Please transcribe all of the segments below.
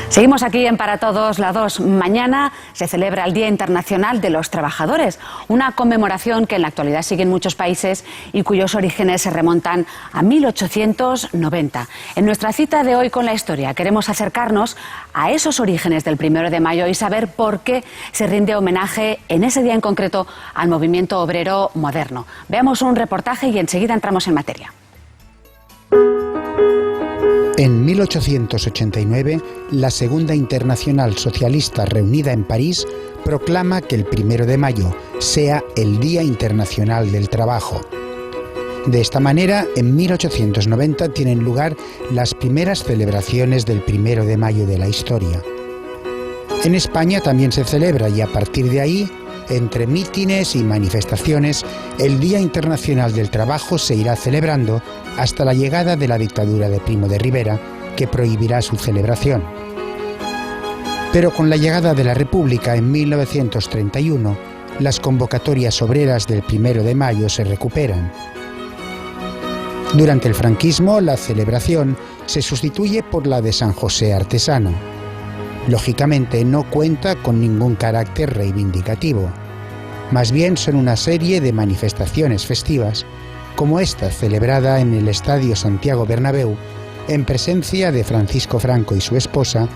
Seguimos aquí en Para Todos la 2. Mañana se celebra el Día Internacional de los Trabajadores, una conmemoración que en la actualidad sigue en muchos países y cuyos orígenes se remontan a 1890. En nuestra cita de hoy con la historia queremos acercarnos a esos orígenes del 1 de mayo y saber por qué se rinde homenaje en ese día en concreto al movimiento obrero moderno. Veamos un reportaje y enseguida entramos en materia. En 1889, la Segunda Internacional Socialista reunida en París proclama que el 1 de mayo sea el Día Internacional del Trabajo. De esta manera, en 1890 tienen lugar las primeras celebraciones del 1 de mayo de la historia. En España también se celebra y a partir de ahí, entre mítines y manifestaciones, el Día Internacional del Trabajo se irá celebrando hasta la llegada de la dictadura de Primo de Rivera, que prohibirá su celebración. Pero con la llegada de la República en 1931, las convocatorias obreras del 1 de mayo se recuperan. Durante el franquismo, la celebración se sustituye por la de San José Artesano. Lógicamente no cuenta con ningún carácter reivindicativo. Más bien son una serie de manifestaciones festivas, como esta celebrada en el Estadio Santiago Bernabéu, en presencia de Francisco Franco y su esposa,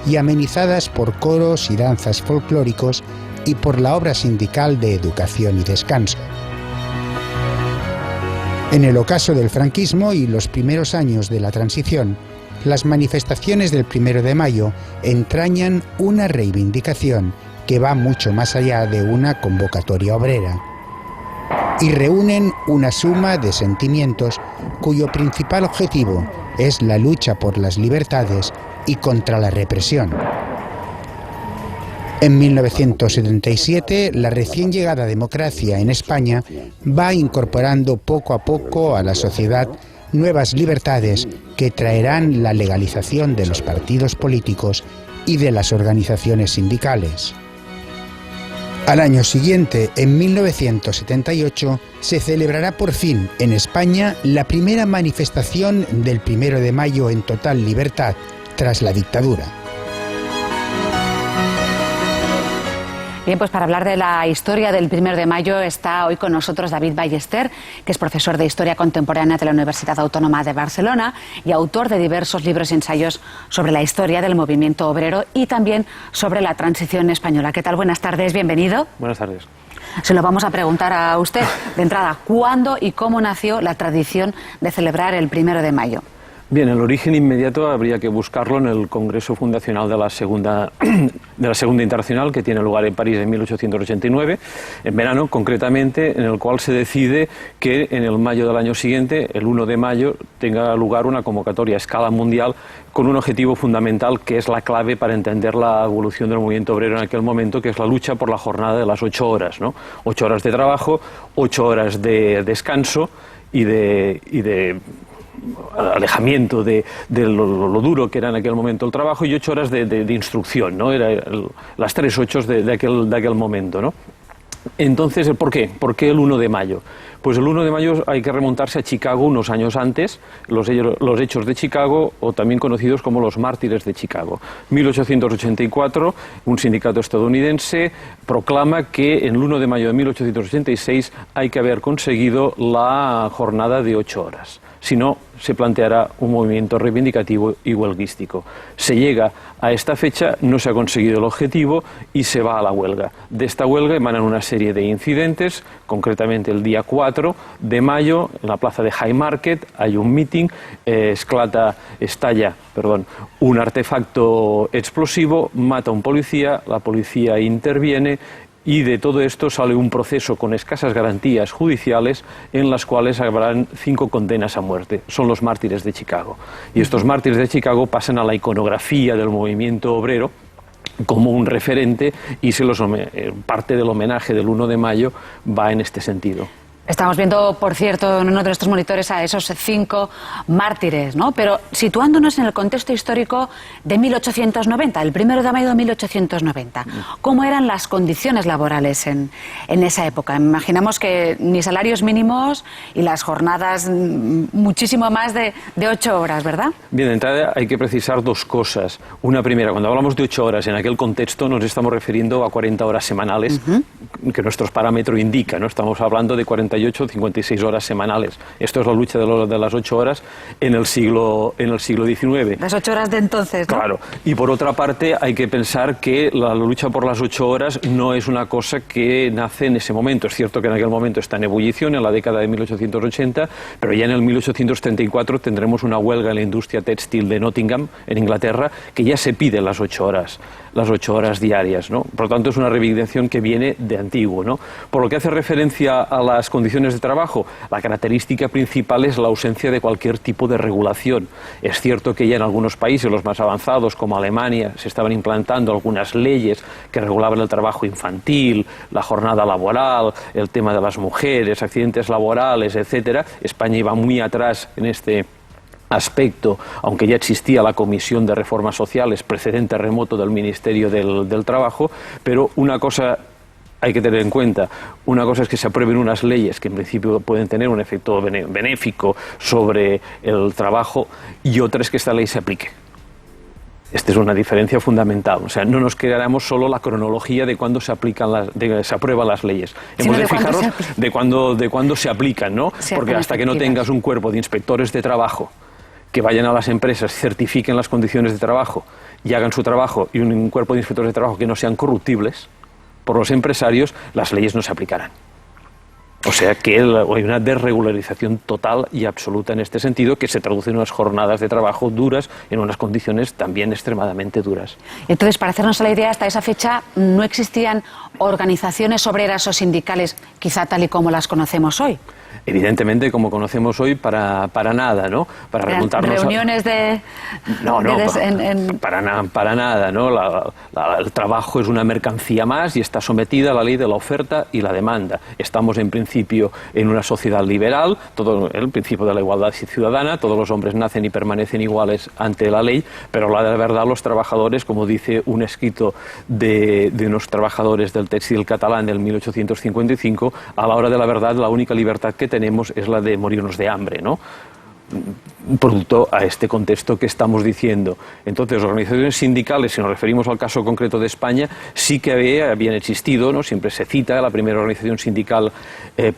y amenizadas por coros y danzas folclóricos y por la obra sindical de Educación y Descanso. En el ocaso del franquismo y los primeros años de la transición, las manifestaciones del 1 de mayo entrañan una reivindicación que va mucho más allá de una convocatoria obrera y reúnen una suma de sentimientos cuyo principal objetivo es la lucha por las libertades y contra la represión. En 1977, la recién llegada democracia en España va incorporando poco a poco a la sociedad nuevas libertades que traerán la legalización de los partidos políticos y de las organizaciones sindicales. Al año siguiente, en 1978, se celebrará por fin en España la primera manifestación del 1 de mayo en total libertad tras la dictadura. Bien, pues para hablar de la historia del 1 de mayo está hoy con nosotros David Ballester, que es profesor de Historia Contemporánea de la Universidad Autónoma de Barcelona y autor de diversos libros y ensayos sobre la historia del movimiento obrero y también sobre la transición española. ¿Qué tal? Buenas tardes, bienvenido. Buenas tardes. Se lo vamos a preguntar a usted de entrada. ¿Cuándo y cómo nació la tradición de celebrar el 1 de mayo? Bien, el origen inmediato habría que buscarlo en el Congreso Fundacional de la Segunda Internacional, que tiene lugar en París en 1889, en verano concretamente, en el cual se decide que en el mayo del año siguiente, el 1 de mayo, tenga lugar una convocatoria a escala mundial con un objetivo fundamental que es la clave para entender la evolución del movimiento obrero en aquel momento, que es la lucha por la jornada de las 8 horas, ¿no? 8 horas de trabajo, 8 horas de descanso y de alejamiento de lo duro que era en aquel momento el trabajo y 8 horas de instrucción, ¿no? Era las 3 ochos de aquel momento, ¿no? Entonces, ¿por qué? ¿Por qué el 1 de mayo? Pues el 1 de mayo hay que remontarse a Chicago unos años antes, los hechos de Chicago, o también conocidos como los mártires de Chicago. 1884, un sindicato estadounidense proclama que en el 1 de mayo de 1886 hay que haber conseguido la jornada de 8 horas. Si no, se planteará un movimiento reivindicativo y huelguístico. Se llega a esta fecha, no se ha conseguido el objetivo y se va a la huelga. De esta huelga emanan una serie de incidentes, concretamente el día 4 de mayo, en la plaza de Haymarket, hay un meeting, estalla un artefacto explosivo, mata a un policía, la policía interviene. Y de todo esto sale un proceso con escasas garantías judiciales en las cuales habrán 5 condenas a muerte. Son los mártires de Chicago. Y estos mártires de Chicago pasan a la iconografía del movimiento obrero como un referente y parte del homenaje del 1 de mayo va en este sentido. Estamos viendo, por cierto, en uno de nuestros monitores a esos 5 mártires, ¿no? Pero situándonos en el contexto histórico de 1890, el 1 de mayo de 1890, ¿cómo eran las condiciones laborales en esa época? Imaginamos que ni salarios mínimos y las jornadas muchísimo más de 8 horas, ¿verdad? Bien, de entrada hay que precisar dos cosas. Una primera, cuando hablamos de 8 horas en aquel contexto nos estamos refiriendo a 40 horas semanales que nuestro parámetro indica, ¿no? Estamos hablando de 48 o 56 horas semanales. Esto es la lucha de las 8 horas en el siglo XIX. Las 8 horas de entonces, ¿no? Claro. Y por otra parte hay que pensar que la lucha por las 8 horas no es una cosa que nace en ese momento. Es cierto que en aquel momento está en ebullición, en la década de 1880, pero ya en el 1834 tendremos una huelga en la industria textil de Nottingham, en Inglaterra, que ya se pide las 8 horas diarias, ¿no? Por lo tanto, es una reivindicación que viene de antiguo, ¿no? Por lo que hace referencia a las condiciones de trabajo, la característica principal es la ausencia de cualquier tipo de regulación. Es cierto que ya en algunos países, los más avanzados, como Alemania, se estaban implantando algunas leyes que regulaban el trabajo infantil, la jornada laboral, el tema de las mujeres, accidentes laborales, etcétera. España iba muy atrás en este aspecto, aunque ya existía la Comisión de Reformas Sociales, precedente remoto del Ministerio del Trabajo, pero una cosa hay que tener en cuenta. Una cosa es que se aprueben unas leyes que en principio pueden tener un efecto benéfico sobre el trabajo, y otra es que esta ley se aplique. Esta es una diferencia fundamental. O sea, no nos quedáramos solo la cronología de cuándo se aprueban las leyes. Hemos de fijarnos de cuándo se aplican, ¿no? Porque hasta que no tengas un cuerpo de inspectores de trabajo que vayan a las empresas, certifiquen las condiciones de trabajo y hagan su trabajo, y un cuerpo de inspectores de trabajo que no sean corruptibles por los empresarios, las leyes no se aplicarán. O sea que hay una desregularización total y absoluta en este sentido, que se traduce en unas jornadas de trabajo duras, en unas condiciones también extremadamente duras. Entonces, para hacernos la idea, hasta esa fecha no existían organizaciones obreras o sindicales, quizá tal y como las conocemos hoy. Evidentemente, como conocemos hoy, para nada, ¿no? Para remontarnos reuniones de... Para nada, ¿no? El trabajo es una mercancía más y está sometida a la ley de la oferta y la demanda. Estamos, en principio, en una sociedad liberal, todo el principio de la igualdad ciudadana, todos los hombres nacen y permanecen iguales ante la ley, pero la verdad, los trabajadores, como dice un escrito de unos trabajadores del textil catalán del 1855, a la hora de la verdad, la única libertad que tenemos es la de morirnos de hambre, ¿no? Producto a este contexto que estamos diciendo. Entonces, las organizaciones sindicales, si nos referimos al caso concreto de España, sí que habían existido, ¿no? Siempre se cita, la primera organización sindical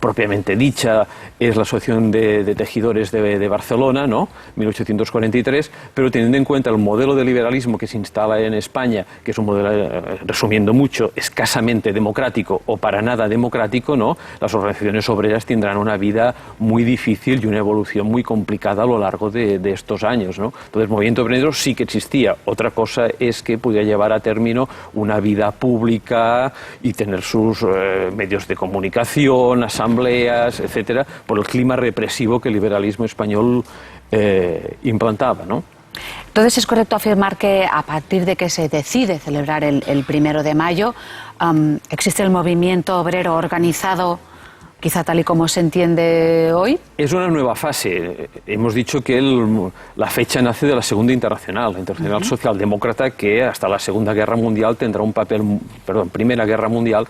propiamente dicha es la Asociación de Tejedores de Barcelona, ¿no? 1843, pero teniendo en cuenta el modelo de liberalismo que se instala en España, que es un modelo, resumiendo mucho, escasamente democrático o para nada democrático, ¿no? Las organizaciones obreras tendrán una vida muy difícil y una evolución muy complicada a lo largo de estos años, ¿no? Entonces, el movimiento obrero sí que existía. Otra cosa es que podía llevar a término una vida pública y tener sus medios de comunicación, asambleas, etcétera, por el clima represivo que el liberalismo español implantaba, ¿no? Entonces, ¿es correcto afirmar que a partir de que se decide celebrar el 1 de mayo, existe el movimiento obrero organizado, quizá tal y como se entiende hoy? Es una nueva fase. Hemos dicho que la fecha nace de la Segunda Internacional, la Internacional Socialdemócrata, que hasta la Segunda Guerra Mundial tendrá un papel, Primera Guerra Mundial,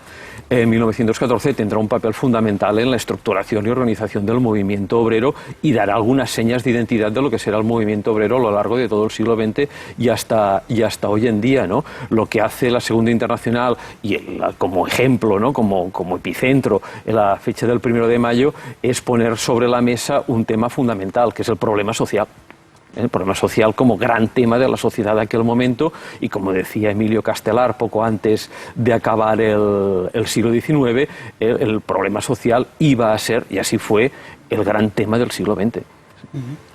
en 1914 tendrá un papel fundamental en la estructuración y organización del movimiento obrero y dará algunas señas de identidad de lo que será el movimiento obrero a lo largo de todo el siglo XX y hasta hoy en día, ¿no? Lo que hace la Segunda Internacional y como ejemplo, ¿no? como epicentro en la fecha del 1 de mayo es poner sobre la mesa un tema fundamental, que es el problema social. El problema social como gran tema de la sociedad de aquel momento, y como decía Emilio Castelar poco antes de acabar el siglo XIX, el problema social iba a ser, y así fue, el gran tema del siglo XX.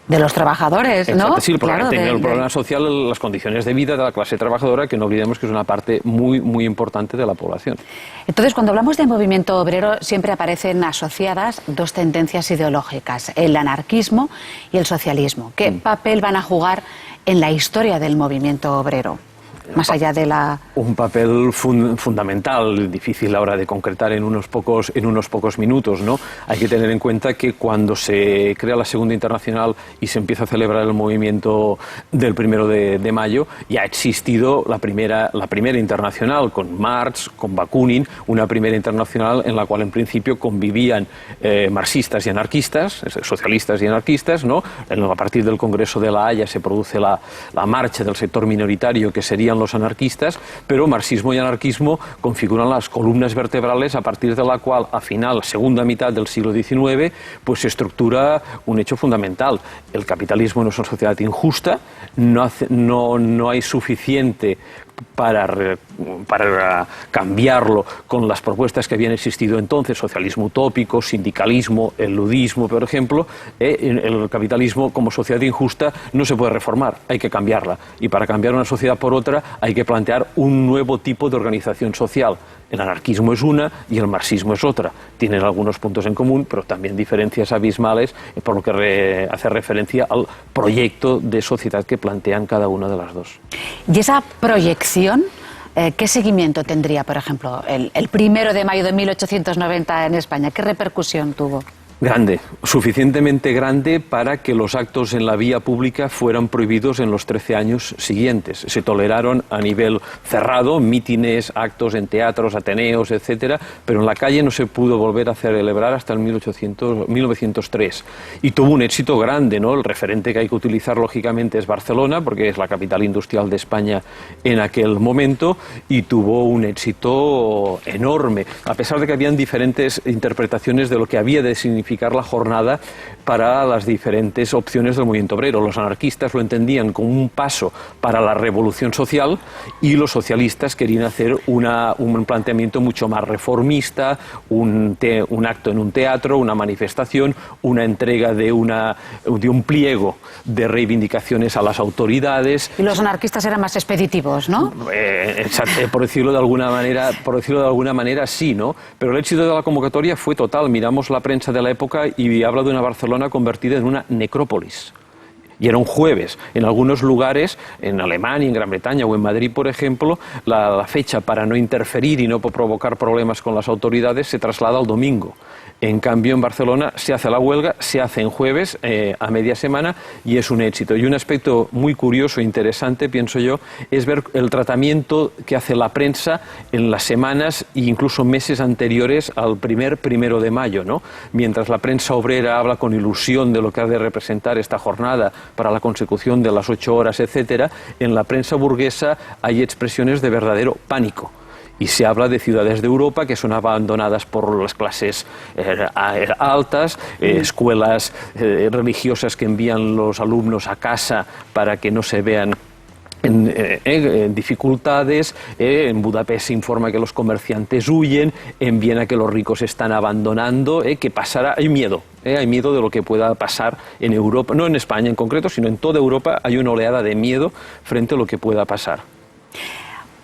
De los trabajadores, ¿no? Exacto, sí, el problema claro, social, las condiciones de vida de la clase trabajadora, que no olvidemos que es una parte muy, muy importante de la población. Entonces, cuando hablamos de movimiento obrero, siempre aparecen asociadas dos tendencias ideológicas, el anarquismo y el socialismo. ¿Qué papel van a jugar en la historia del movimiento obrero? más allá de la... Un papel fundamental, difícil ahora de concretar en unos pocos minutos, ¿no? Hay que tener en cuenta que cuando se crea la Segunda Internacional y se empieza a celebrar el movimiento del 1 de mayo, ya ha existido la primera internacional con Marx, con Bakunin, una primera internacional en la cual en principio convivían marxistas y anarquistas, socialistas y anarquistas, ¿no? A partir del Congreso de La Haya se produce la marcha del sector minoritario, que serían los anarquistas, pero marxismo y anarquismo configuran las columnas vertebrales a partir de la cual, a segunda mitad del siglo XIX, pues se estructura un hecho fundamental. El capitalismo no es una sociedad injusta, no hay suficiente para cambiarlo con las propuestas que habían existido entonces, socialismo utópico, sindicalismo, el ludismo, por ejemplo. El capitalismo como sociedad injusta no se puede reformar, hay que cambiarla. Y para cambiar una sociedad por otra hay que plantear un nuevo tipo de organización social. El anarquismo es una y el marxismo es otra. Tienen algunos puntos en común, pero también diferencias abismales, por lo que hace referencia al proyecto de sociedad que plantean cada una de las dos. ¿Y esa proyección, qué seguimiento tendría, por ejemplo, el 1 de mayo de 1890 en España? ¿Qué repercusión tuvo? Grande, suficientemente grande para que los actos en la vía pública fueran prohibidos en los 13 años siguientes. Se toleraron a nivel cerrado, mítines, actos en teatros, ateneos, etcétera, pero en la calle no se pudo volver a celebrar hasta el 1903. Y tuvo un éxito grande, ¿no? El referente que hay que utilizar, lógicamente, es Barcelona, porque es la capital industrial de España en aquel momento, y tuvo un éxito enorme, a pesar de que habían diferentes interpretaciones de lo que había de significar la jornada para las diferentes opciones del movimiento obrero. Los anarquistas lo entendían como un paso para la revolución social y los socialistas querían hacer un planteamiento mucho más reformista, un acto en un teatro, una manifestación, una entrega de un pliego de reivindicaciones a las autoridades. Y los anarquistas eran más expeditivos, ¿no? Por decirlo de alguna manera sí, ¿no? Pero el éxito de la convocatoria fue total. Miramos la prensa de la época y habla de una Barcelona convertida en una necrópolis. Y era un jueves. En algunos lugares, en Alemania, en Gran Bretaña o en Madrid, por ejemplo, la fecha para no interferir y no provocar problemas con las autoridades se traslada al domingo. En cambio, en Barcelona se hace la huelga, se hace en jueves, a media semana, y es un éxito. Y un aspecto muy curioso e interesante, pienso yo, es ver el tratamiento que hace la prensa en las semanas e incluso meses anteriores al 1 de mayo, ¿no? Mientras la prensa obrera habla con ilusión de lo que ha de representar esta jornada para la consecución de las 8 horas, etcétera, en la prensa burguesa hay expresiones de verdadero pánico. Y se habla de ciudades de Europa que son abandonadas por las clases altas, escuelas religiosas que envían los alumnos a casa para que no se vean en dificultades. En Budapest se informa que los comerciantes huyen, en Viena que los ricos están abandonando, que pasará, hay miedo de lo que pueda pasar en Europa, no en España en concreto, sino en toda Europa hay una oleada de miedo frente a lo que pueda pasar.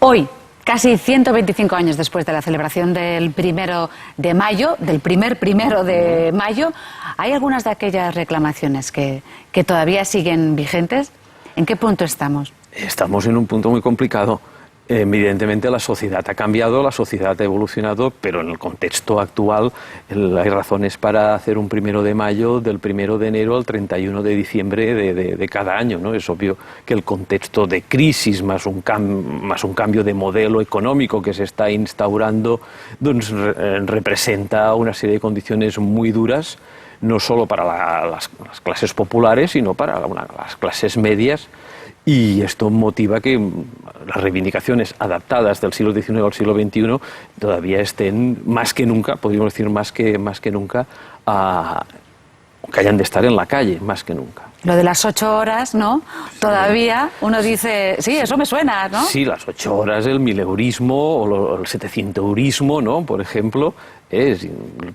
Hoy, casi 125 años después de la celebración del 1 de mayo, del primer 1 de mayo, ¿hay algunas de aquellas reclamaciones que todavía siguen vigentes? ¿En qué punto estamos? Estamos en un punto muy complicado. Evidentemente la sociedad ha cambiado, la sociedad ha evolucionado, pero en el contexto actual hay razones para hacer un 1 de mayo del 1 de enero al 31 de diciembre de cada año, ¿no? Es obvio que el contexto de crisis más un cambio de modelo económico que se está instaurando representa una serie de condiciones muy duras, no solo para las clases populares, sino para las clases medias. Y esto motiva que las reivindicaciones adaptadas del siglo XIX al siglo XXI todavía estén más que nunca, podríamos decir más que nunca, que hayan de estar en la calle, más que nunca. Lo de las 8 horas, ¿no? Todavía uno dice, sí, eso me suena, ¿no? Sí, las 8 horas, el mileurismo o el 700eurismo, ¿no? Por ejemplo,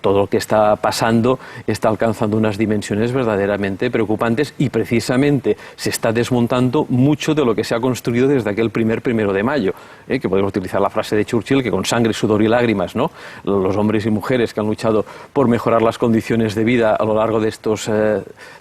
Todo lo que está pasando está alcanzando unas dimensiones verdaderamente preocupantes y precisamente se está desmontando mucho de lo que se ha construido desde aquel primer 1 de mayo, que podemos utilizar la frase de Churchill, que con sangre, sudor y lágrimas, ¿no?, los hombres y mujeres que han luchado por mejorar las condiciones de vida a lo largo de estos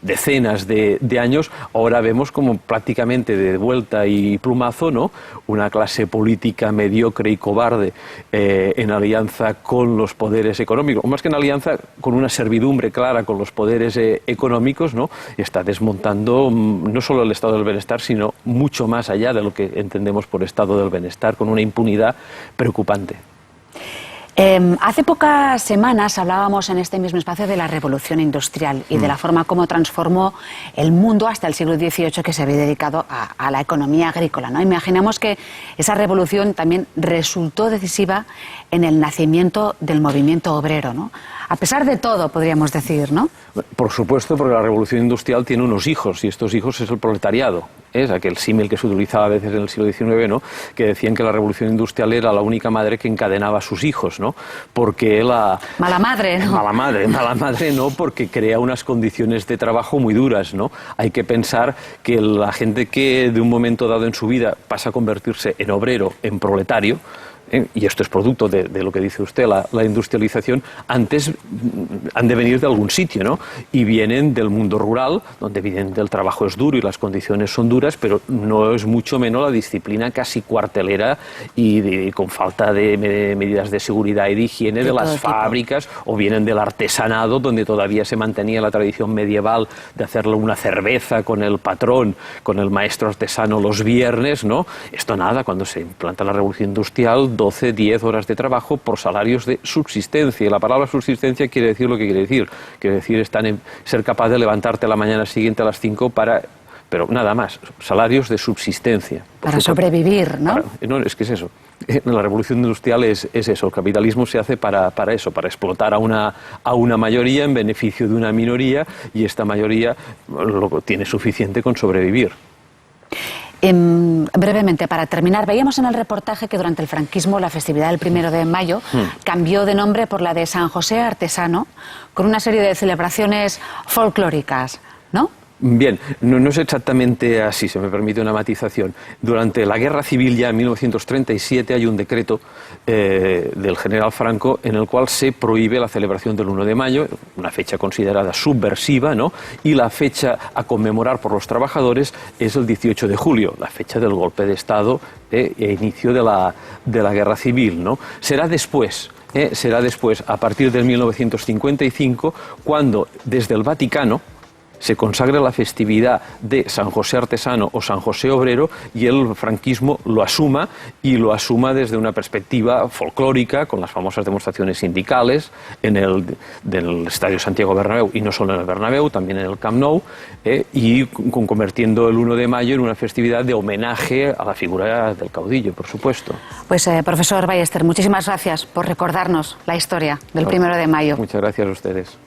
decenas de años, ahora vemos como prácticamente de vuelta y plumazo, ¿no?, una clase política mediocre y cobarde en alianza con los poderes económicos, o más que en alianza, con una servidumbre clara con los poderes económicos, ¿no?, está desmontando no solo el estado del bienestar, sino mucho más allá de lo que entendemos por estado del bienestar, con una impunidad preocupante. Hace pocas semanas hablábamos en este mismo espacio de la revolución industrial y de la forma como transformó el mundo hasta el siglo XVIII, que se había dedicado a la economía agrícola, ¿no? Imaginamos que esa revolución también resultó decisiva en el nacimiento del movimiento obrero, ¿no? A pesar de todo, podríamos decir, ¿no? Por supuesto, porque la revolución industrial tiene unos hijos, y estos hijos es el proletariado. Es aquel símil que se utilizaba a veces en el siglo XIX, ¿no?, que decían que la revolución industrial era la única madre que encadenaba a sus hijos, ¿no? Porque la... Mala madre, ¿no? Mala madre no, porque crea unas condiciones de trabajo muy duras, ¿no? Hay que pensar que la gente que de un momento dado en su vida pasa a convertirse en obrero, en proletario, y esto es producto de lo que dice usted, la industrialización, antes han de venir de algún sitio, ¿no? Y vienen del mundo rural, donde evidentemente el trabajo es duro y las condiciones son duras, pero no es mucho menos la disciplina casi cuartelera y con falta de medidas de seguridad y de higiene de las fábricas, o vienen del artesanado, donde todavía se mantenía la tradición medieval de hacerle una cerveza con el patrón, con el maestro artesano los viernes, ¿no? Esto nada, cuando se implanta la revolución industrial, 12, 10 horas de trabajo por salarios de subsistencia. Y la palabra subsistencia quiere decir lo que quiere decir. Quiere decir ser capaz de levantarte la mañana siguiente a las 5 pero nada más, salarios de subsistencia. Para sobrevivir, ¿no? No, es que es eso. La revolución industrial es eso. El capitalismo se hace para eso, para explotar a una mayoría en beneficio de una minoría, y esta mayoría lo tiene suficiente con sobrevivir. Brevemente, para terminar, veíamos en el reportaje que durante el franquismo la festividad del 1 de mayo cambió de nombre por la de San José Artesano, con una serie de celebraciones folclóricas, ¿no? Bien, no es exactamente así, se me permite una matización. Durante la Guerra Civil, ya en 1937, hay un decreto del general Franco en el cual se prohíbe la celebración del 1 de mayo, una fecha considerada subversiva, ¿no? Y la fecha a conmemorar por los trabajadores es el 18 de julio, la fecha del golpe de Estado e inicio de la Guerra Civil, ¿no? Será después, a partir del 1955, cuando desde el Vaticano se consagra la festividad de San José Artesano o San José Obrero, y el franquismo lo asuma, y lo asuma desde una perspectiva folclórica, con las famosas demostraciones sindicales del Estadio Santiago Bernabéu, y no solo en el Bernabéu, también en el Camp Nou, y convirtiendo el 1 de mayo en una festividad de homenaje a la figura del caudillo, por supuesto. Pues profesor Ballester, muchísimas gracias por recordarnos la historia del 1 de mayo. Muchas gracias a ustedes.